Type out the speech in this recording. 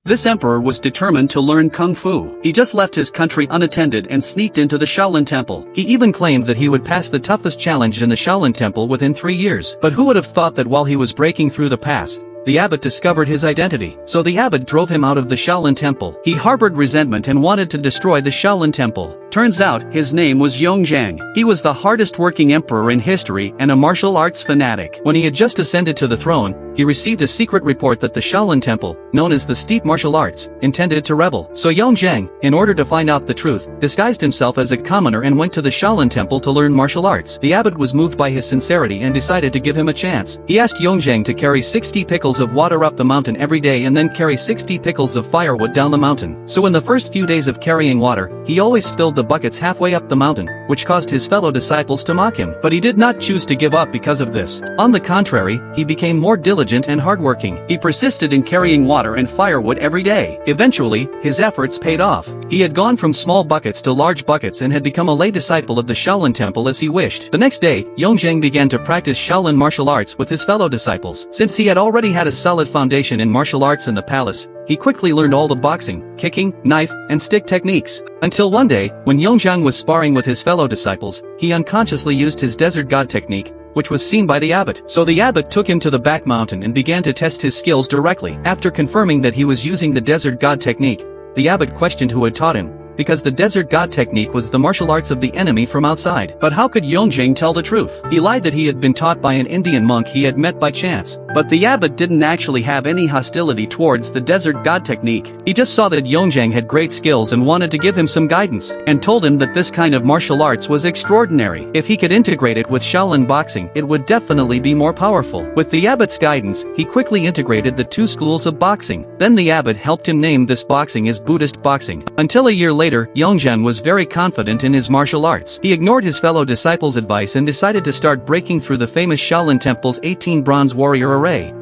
This emperor was determined to learn kung fu. He just left his country unattended and sneaked into the Shaolin temple. He even claimed that he would pass the toughest challenge in the Shaolin temple within 3 years. But who would have thought that while he was breaking through the pass, the abbot discovered his identity. So the abbot drove him out of the Shaolin temple. He harbored resentment and wanted to destroy the Shaolin temple. Turns out, his name was Yongzhang. He was the hardest working emperor in history and a martial arts fanatic. When he had just ascended to the throne, he received a secret report that the Shaolin temple, known as the Steep Martial Arts, intended to rebel. So Yongzhang, in order to find out the truth, disguised himself as a commoner and went to the Shaolin temple to learn martial arts. The abbot was moved by his sincerity and decided to give him a chance. He asked Yongzhang to carry 60 pickles of water up the mountain every day and then carry 60 pickles of firewood down the mountain. So in the first few days of carrying water, he always spilled the buckets halfway up the mountain, which caused his fellow disciples to mock him. But he did not choose to give up because of this. On the contrary, he became more diligent and hardworking. He persisted in carrying water and firewood every day. Eventually, his efforts paid off. He had gone from small buckets to large buckets and had become a lay disciple of the Shaolin temple as he wished. The next day, Yongzhang began to practice Shaolin martial arts with his fellow disciples. Since he had already had a solid foundation in martial arts in the palace, he quickly learned all the boxing, kicking, knife, and stick techniques. Until one day, when Yongzhang was sparring with his fellow disciples, he unconsciously used his desert god technique, which was seen by the abbot. So the abbot took him to the back mountain and began to test his skills directly. After confirming that he was using the desert god technique, the abbot questioned who had taught him, because the desert god technique was the martial arts of the enemy from outside. But how could Yongzhang tell the truth? He lied that he had been taught by an Indian monk he had met by chance. But the abbot didn't actually have any hostility towards the desert god technique. He just saw that Yongzhang had great skills and wanted to give him some guidance, and told him that this kind of martial arts was extraordinary. If he could integrate it with Shaolin boxing, it would definitely be more powerful. With the abbot's guidance, he quickly integrated the two schools of boxing. Then the abbot helped him name this boxing as Buddhist boxing. Until a year later, Yongzhang was very confident in his martial arts. He ignored his fellow disciples' advice and decided to start breaking through the famous Shaolin temple's 18 bronze warrior array.